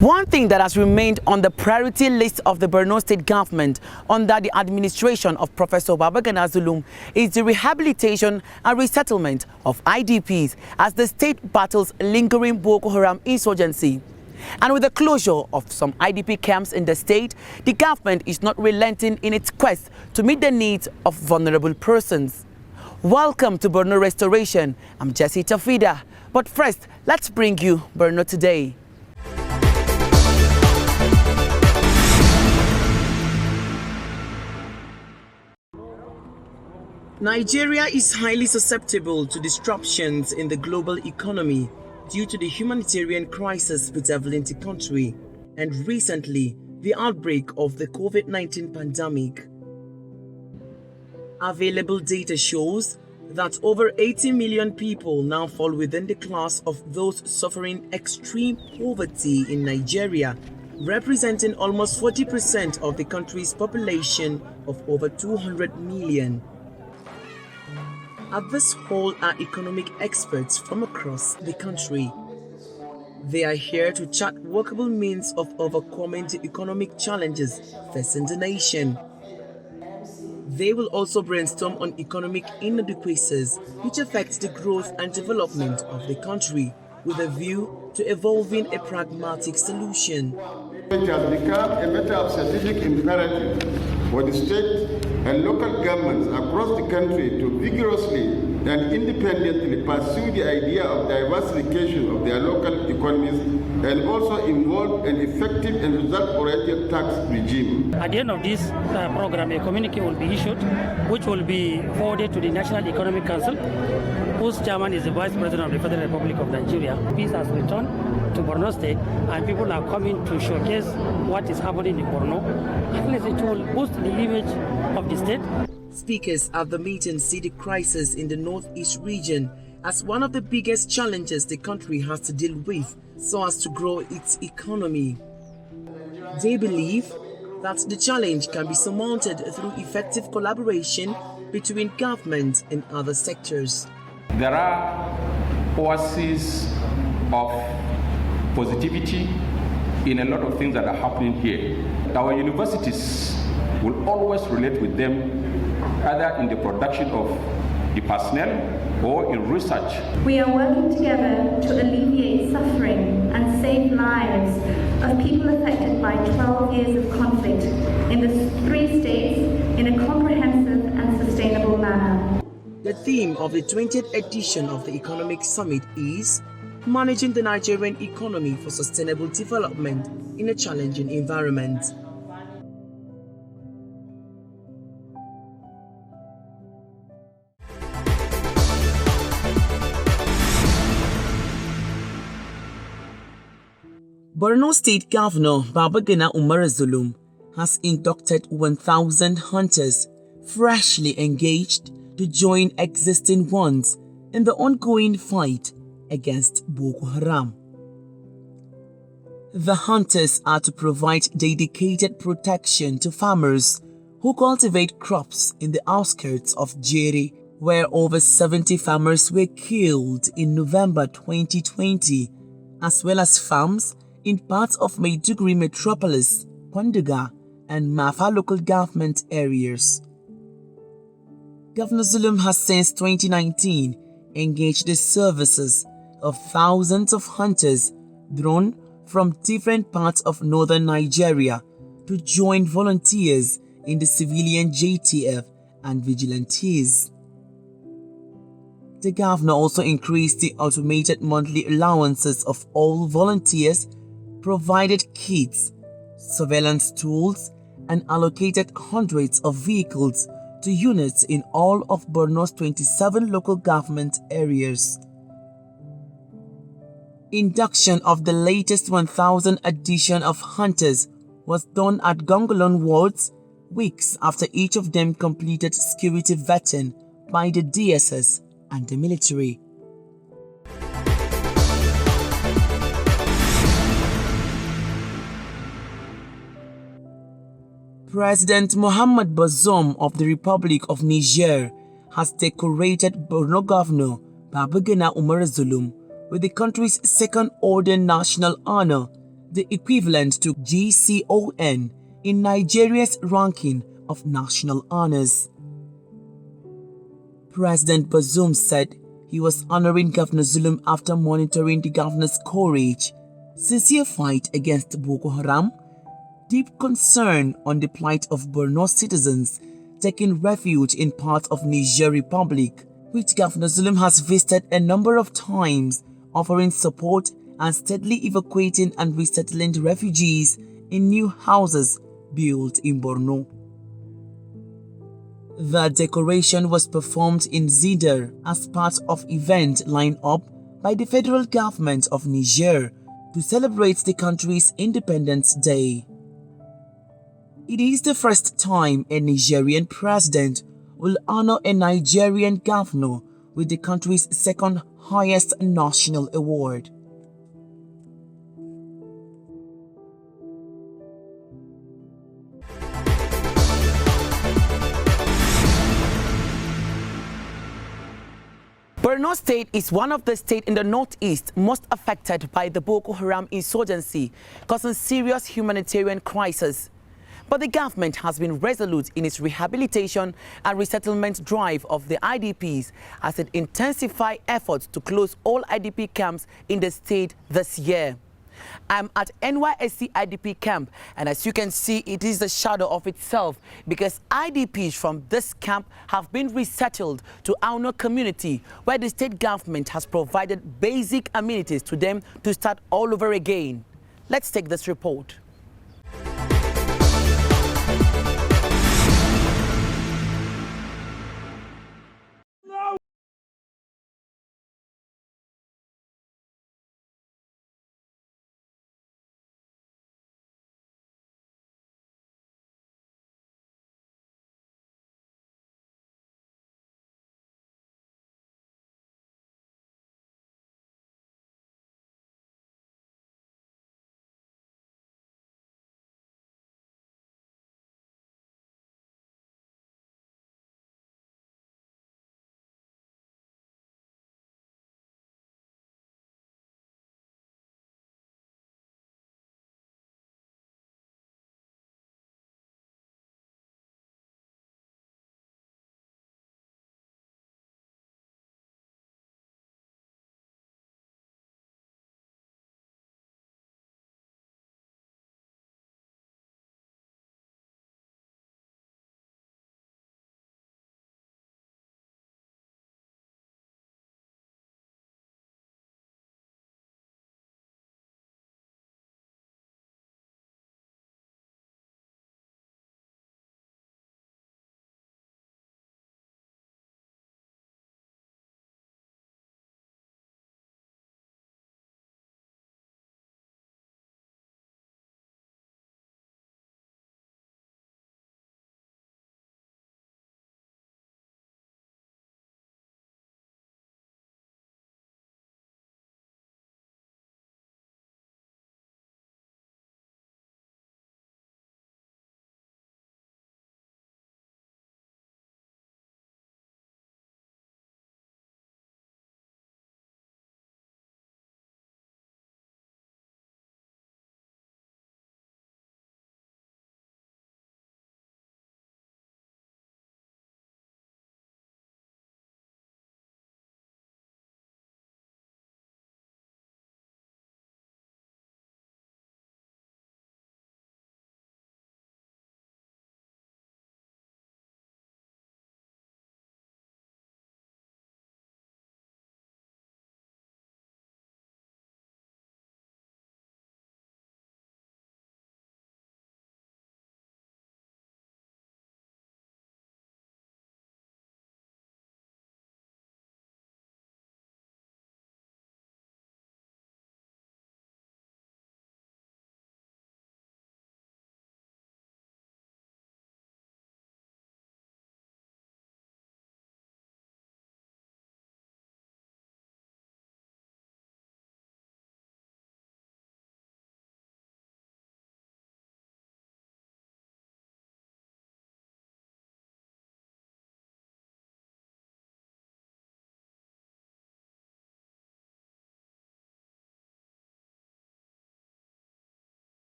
One thing that has remained on the priority list of the Borno state government under the administration of Professor Zulum is the rehabilitation and resettlement of IDPs as the state battles lingering Boko Haram insurgency. And with the closure of some IDP camps in the state, the government is not relenting in its quest to meet the needs of vulnerable persons. Welcome to Borno Restoration. I'm Jessie Tafida. But first, let's bring you Borno Today. Nigeria is highly susceptible to disruptions in the global economy due to the humanitarian crisis bedeviling the country and recently the outbreak of the COVID-19 pandemic. Available data shows that over 80 million people now fall within the class of those suffering extreme poverty in Nigeria, representing almost 40% of the country's population of over 200 million. At this hall are economic experts from across the country. They are here to chart workable means of overcoming the economic challenges facing the nation. They will also brainstorm on economic inadequacies which affect the growth and development of the country with a view to evolving a pragmatic solution. It has become a matter of strategic imperative for the state and local governments across the country to vigorously and independently pursue the idea of diversification of their local economies and also involve an effective and result-oriented tax regime. At the end of this program, a communique will be issued, which will be forwarded to the National Economic Council, whose chairman is the Vice President of the Federal Republic of Nigeria. Peace has returned to Borno State, and people are coming to showcase what is happening in Borno. At least it will boost the image of the state. Speakers at the meeting see the crisis in the northeast region as one of the biggest challenges the country has to deal with so as to grow its economy. They believe that the challenge can be surmounted through effective collaboration between government and other sectors. There are oases of positivity in a lot of things that are happening here. Our universities will always relate with them either in the production of the personnel or in research. We are working together to alleviate suffering and save lives of people affected by 12 years of conflict in the 3 states in a comprehensive and sustainable manner. The theme of the 20th edition of the Economic Summit is Managing the Nigerian Economy for Sustainable Development in a Challenging Environment. Borno State Governor Zulum has inducted 1,000 hunters freshly engaged to join existing ones in the ongoing fight against Boko Haram. The hunters are to provide dedicated protection to farmers who cultivate crops in the outskirts of Jere, where over 70 farmers were killed in November 2020, as well as farms in parts of Maiduguri Metropolis, Kwanduga, and Mafa local government areas. Governor Zulum has since 2019 engaged the services of thousands of hunters drawn from different parts of northern Nigeria to join volunteers in the civilian JTF and vigilantes. The governor also increased the automated monthly allowances of all volunteers, provided kits, surveillance tools, and allocated hundreds of vehicles to units in all of Borno's 27 local government areas. Induction of the latest 1,000 edition of hunters was done at Gongolon wards weeks after each of them completed security vetting by the DSS and the military. President Mohamed Bazoum of the Republic of Niger has decorated Borno Governor Zulum with the country's second order national honor the equivalent to GCON in Nigeria's ranking of national honors. President Bazoum said he was honoring Governor Zulum after monitoring the governor's courage, sincere fight against Boko Haram, deep concern on the plight of Borno citizens taking refuge in parts of Niger Republic, which Governor Zulum has visited a number of times, offering support and steadily evacuating and resettling refugees in new houses built in Borno. The decoration was performed in Zidar as part of event lined up by the federal government of Niger to celebrate the country's Independence Day. It is the first time a Nigerian president will honor a Nigerian governor with the country's second highest national award. Borno State is one of the states in the northeast most affected by the Boko Haram insurgency, causing serious humanitarian crisis. But the government has been resolute in its rehabilitation and resettlement drive of the IDPs as it intensifies efforts to close all IDP camps in the state this year. I'm at NYSC IDP camp, and as you can see, it is the shadow of itself because IDPs from this camp have been resettled to our community, where the state government has provided basic amenities to them to start all over again. Let's take this report.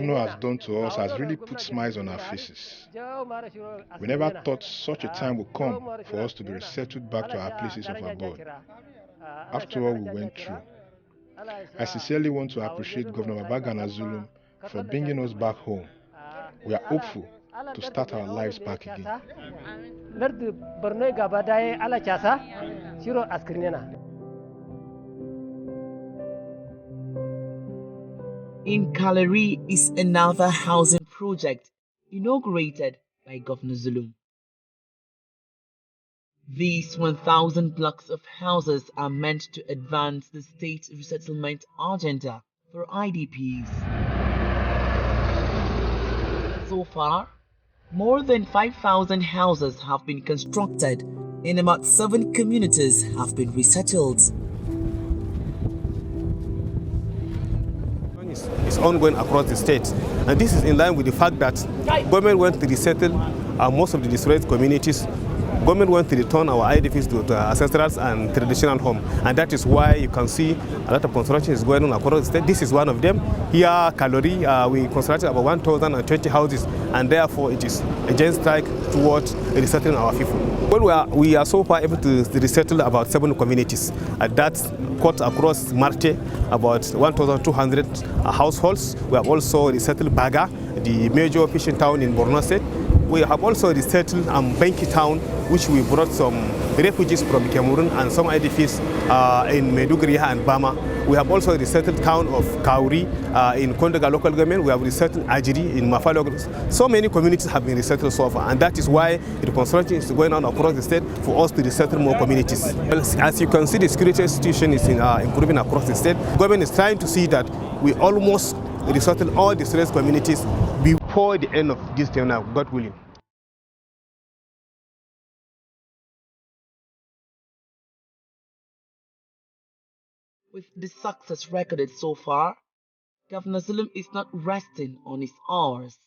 governor has done to us has really put smiles on our faces. We never thought such a time would come for us to be resettled back to our places of abode. After all we went through, I sincerely want to appreciate Governor Babagana Zulum for bringing us back home. We are hopeful to start our lives back again. In Kaleri is another housing project inaugurated by Governor Zulum. These 1,000 blocks of houses are meant to advance the state's resettlement agenda for IDPs. So far, more than 5,000 houses have been constructed and about 7 communities have been resettled. Is ongoing across the state, and this is in line with the fact that government went to resettle most of the displaced communities. Government went to return our IDPs to ancestral and traditional home, and that is why you can see a lot of construction is going on across the state. This is one of them. Here, Kalori, we constructed about 1,020 houses, and therefore it is a giant strike towards resettling our people. Well, we are so far able to resettle about 7 communities. That's cut across Marte, about 1,200 households. We have also resettled Baga, the major fishing town in Borno State. We have also resettled Benki town, which we brought some refugees from Cameroon and some IDPs in Meduguri and Bama. We have also resettled town of Kauri in Kondaga local government. We have resettled Ajiri in Mafalo. So many communities have been resettled so far, and that is why the construction is going on across the state for us to resettle more communities. Well, as you can see, the security situation is improving across the state. Government is trying to see that we almost resettle all displaced communities before the end of this term, God willing. With the success recorded so far, Governor Zulum is not resting on his oars.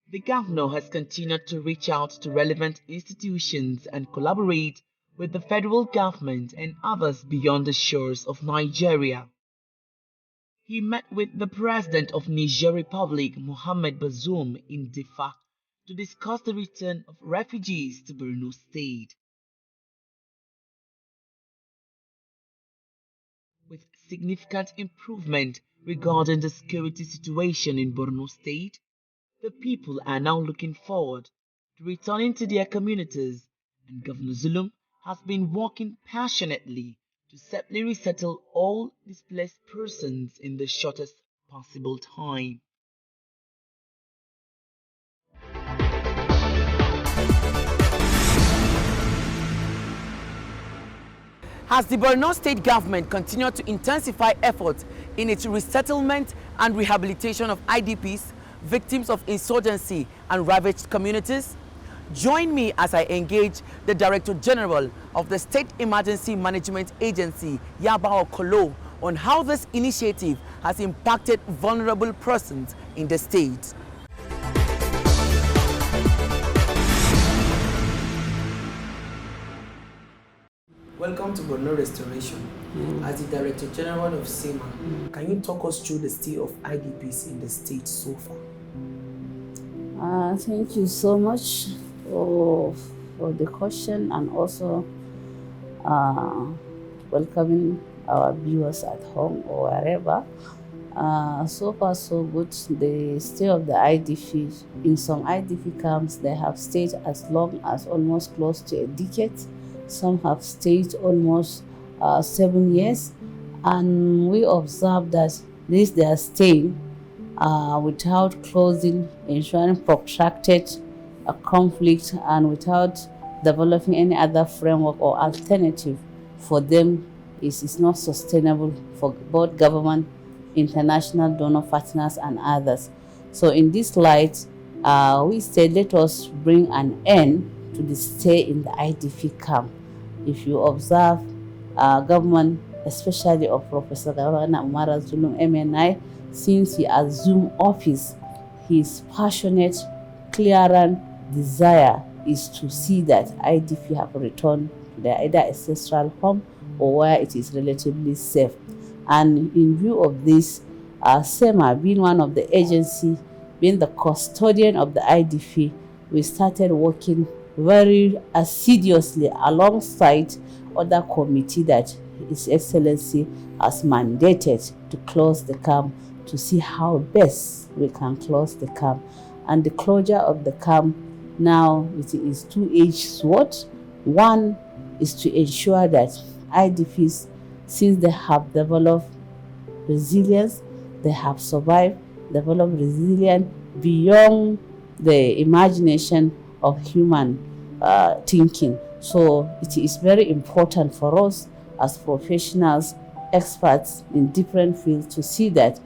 The governor has continued to reach out to relevant institutions and collaborate with the federal government and others beyond the shores of Nigeria. He met with the President of Niger Republic, Mohamed Bazoum, in Diffa to discuss the return of refugees to Borno State. With significant improvement regarding the security situation in Borno State, the people are now looking forward to returning to their communities, and Governor Zulum has been working passionately to safely resettle all displaced persons in the shortest possible time. As the Borno State government continued to intensify efforts in its resettlement and rehabilitation of IDPs, victims of insurgency and ravaged communities, join me as I engage the Director General of the State Emergency Management Agency, Yaba Okolo, on how this initiative has impacted vulnerable persons in the state. Welcome to Borno Restoration. As the Director General of SEMA, can you talk us through the state of IDPs in the state so far? Thank you so much for the question, and also welcoming our viewers at home or wherever. So far so good. The state of the IDP, in some IDP camps, they have stayed as long as almost close to a decade. Some have stayed almost 7 years, and we observe that this they are staying without closing, ensuring protracted conflict, and without developing any other framework or alternative for them is not sustainable for both government, international donor partners, and others. So in this light, we say let us bring an end to the stay in the IDP camp. If you observe government, especially of Professor Governor Umara Zulum MNI, since he assumed office, his passionate, clear desire is to see that IDP have returned to their either ancestral home or where it is relatively safe. And in view of this, SEMA being one of the agency, being the custodian of the IDP, we started working very assiduously alongside other committee that His Excellency has mandated to close the camp, to see how best we can close the camp. And the closure of the camp now, it is two-edged sword. One is to ensure that IDPs, since they have developed resilience, they have survived, developed resilience beyond the imagination of human thinking. So it is very important for us as professionals, experts in different fields, to see that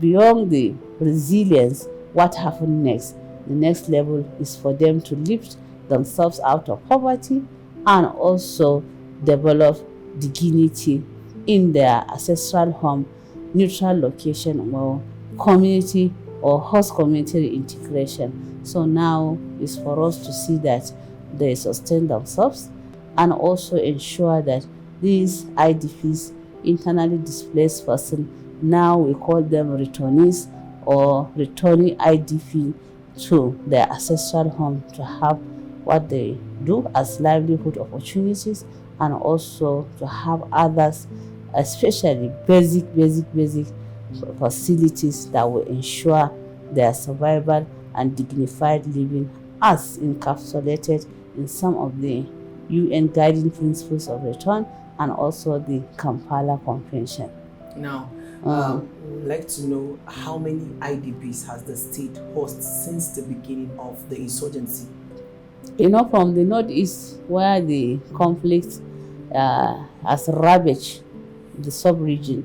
beyond the resilience, what happens next? The next level is for them to lift themselves out of poverty and also develop dignity in their ancestral home, neutral location, or community or host community integration. So now is for us to see that they sustain themselves and also ensure that these IDPs, internally displaced persons, now we call them returnees or returning IDP to their ancestral home, to have what they do as livelihood opportunities, and also to have others, especially basic facilities that will ensure their survival and dignified living, as encapsulated in some of the UN guiding principles of return and also the Kampala Convention. Now, we'd like to know how many IDPs has the state host since the beginning of the insurgency? From the northeast, where the conflict has ravaged the sub-region,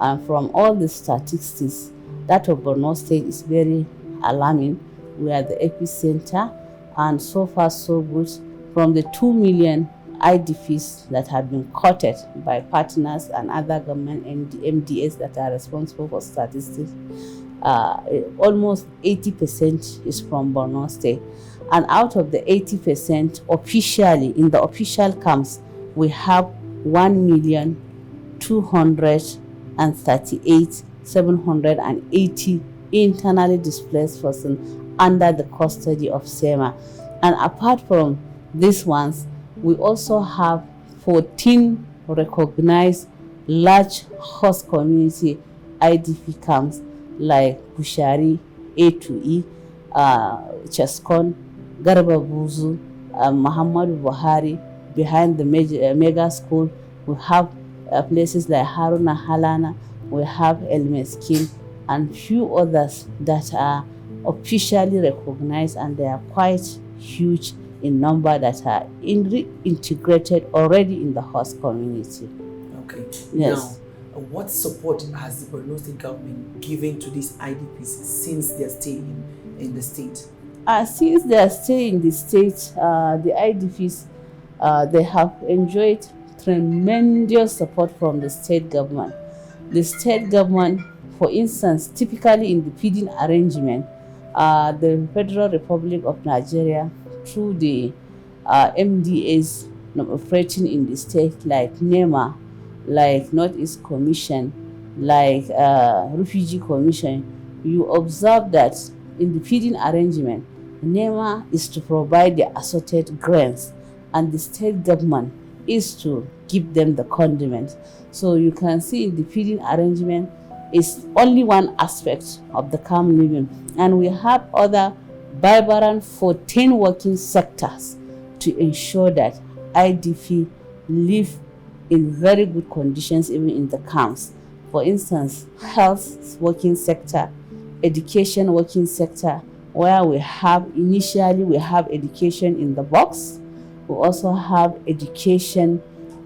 and from all the statistics, that of Borno State is very alarming. We are the epicenter, and so far so good. From the 2 million IDPs that have been quoted by partners and other government MDAs that are responsible for statistics, almost 80% is from Borno State. And out of the 80%, officially, in the official camps, we have 1,238,780 internally displaced persons under the custody of SEMA. And apart from these ones, we also have 14 recognized large host community IDP camps like Bushari, A2E, Cheskon, Garba Buzu, Muhammadu Buhari. Behind the mega school, we have places like Haruna Halana, we have El Meskin, and few others that are officially recognized, and they are quite huge in number, that are integrated already in the host community. Okay. Yes. Now, what support has the Borno State government given to these IDPs since their stay in the state? Since their stay in the state, the IDPs, they have enjoyed tremendous support from the state government. The state government, for instance, typically in the feeding arrangement, the Federal Republic of Nigeria, through the MDAs operating in the state, like NEMA, like Northeast Commission, like Refugee Commission, you observe that in the feeding arrangement, NEMA is to provide the assorted grains, and the state government is to give them the condiments. So you can see in the feeding arrangement is only one aspect of the calm living, and we have other vibrant 14 working sectors to ensure that IDP live in very good conditions even in the camps. For instance, health working sector, education working sector, where we have education in the box. We also have education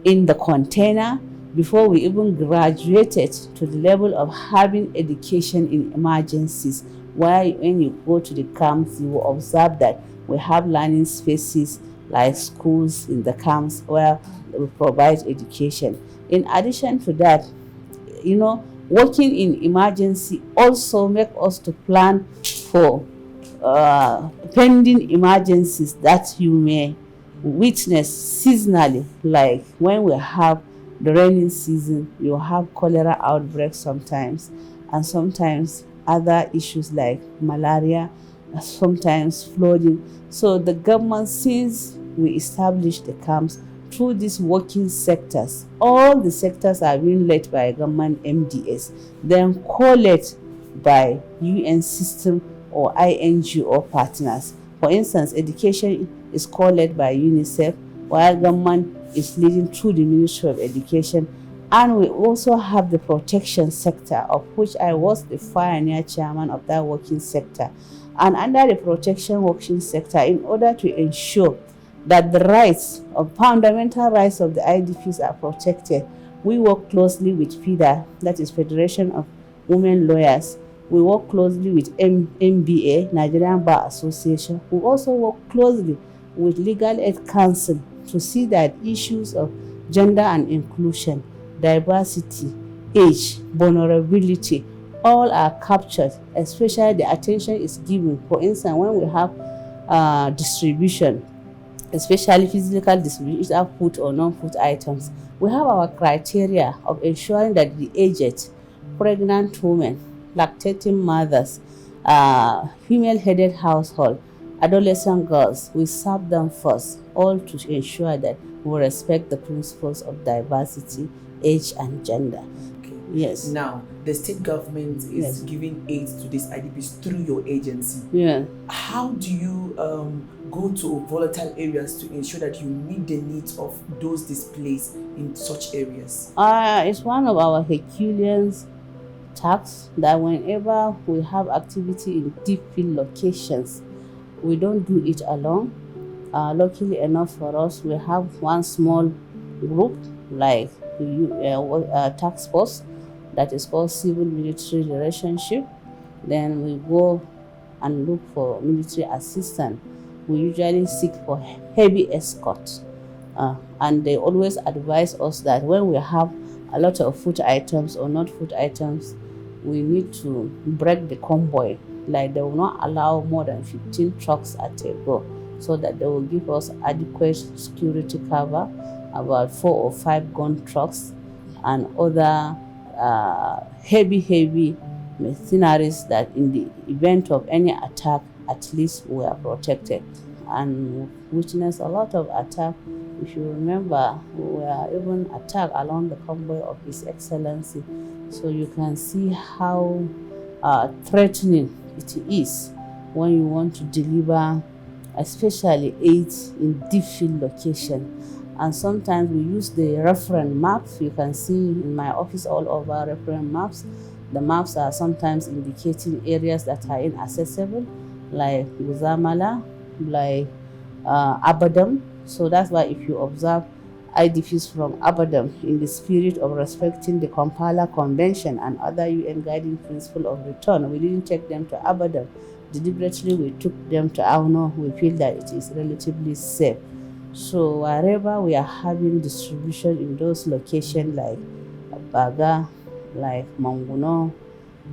in the container before we even graduated to the level of having education in emergencies, where when you go to the camps, you will observe that we have learning spaces like schools in the camps where we provide education. In addition to that, working in emergency also make us to plan for pending emergencies that you may witness seasonally, like when we have the rainy season, you have cholera outbreaks sometimes, and sometimes other issues like malaria, sometimes flooding. So the government, since we established the camps through these working sectors, all the sectors are being led by government MDS, then co-led by UN system or INGO partners. For instance, education is co-led by UNICEF, while government is leading through the Ministry of Education. And we also have the protection sector, of which I was the pioneer chairman of that working sector. And under the protection working sector, in order to ensure that the rights of fundamental rights of the IDPs are protected, we work closely with FIDA, that is Federation of Women Lawyers. We work closely with MBA, Nigerian Bar Association. We also work closely with Legal Aid Council to see that issues of gender and inclusion, diversity, age, vulnerability, all are captured, especially the attention is given. For instance, when we have distribution, especially physical distribution of food or non-food items, we have our criteria of ensuring that the aged, pregnant women, lactating mothers, female-headed household, adolescent girls, we serve them first, all to ensure that we respect the principles of diversity, age, and gender. Okay. Yes. Now, the state government is giving aid to these IDPs through your agency. Yeah. How do you go to volatile areas to ensure that you meet the needs of those displaced in such areas? It's one of our Herculean tasks that whenever we have activity in deep field locations, we don't do it alone. Luckily enough for us, we have one small group like task force that is called civil military relationship. Then we go and look for military assistance. We usually seek for heavy escort, and they always advise us that when we have a lot of food items or not food items, we need to break the convoy. Like they will not allow more than 15 trucks at a go, so that they will give us adequate security cover, about 4 or 5 gun trucks and other heavy machineries, that in the event of any attack, at least we are protected. And witnessed a lot of attack. If you remember, we were even attacked along the convoy of His Excellency. So you can see how threatening it is when you want to deliver, especially aid in deep field location. And sometimes we use the reference maps. You can see in my office all over reference maps. The maps are sometimes indicating areas that are inaccessible, like Guzamala, like Abadam. So that's why if you observe IDPs from Abadam, in the spirit of respecting the Kampala Convention and other UN guiding principle of return, we didn't take them to Abadam. Deliberately, we took them to Auno. We feel that it is relatively safe. So wherever we are having distribution in those locations like Baga, like Manguno,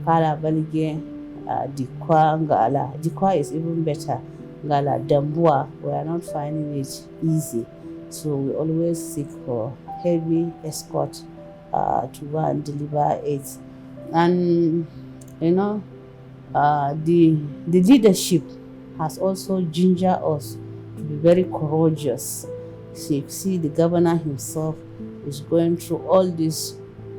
Kala Balige, Dikwa, Ngala. Dikwa is even better. Ngala, Dambua, we are not finding it easy. So we always seek for heavy escort to go and deliver aid. And you know, the leadership has also gingered us to be very courageous. So you see the governor himself is going through all these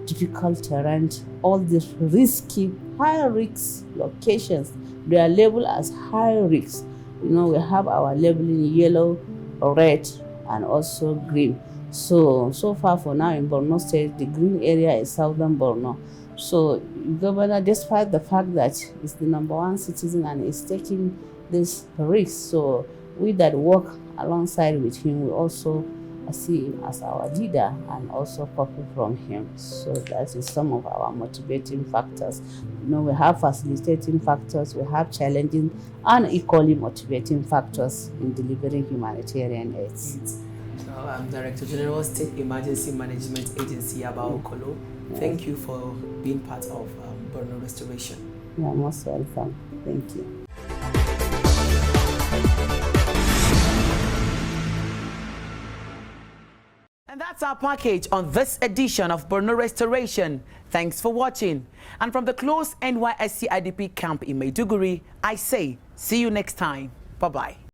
difficult terrain, all these risky, high risk locations. They are labeled as high risk. You know, we have our labeling yellow, red, and also green. So far for now in Borno State, the green area is southern Borno. So governor, despite the fact that he's the #1 citizen and is taking this risk, so we that work alongside with him, we also see him as our leader and also copy from him. So that is some of our motivating factors. You know, we have facilitating factors, we have challenging and equally motivating factors in delivering humanitarian aid. I'm Director General State Emergency Management Agency, Abao Kolo. Thank you for being part of Borno Restoration. You are most welcome. Thank you. And that's That's our package on this edition of Borno Restoration. Thanks for watching. And from the closed NYSC IDP camp in Maiduguri, I say, see you next time. Bye-bye.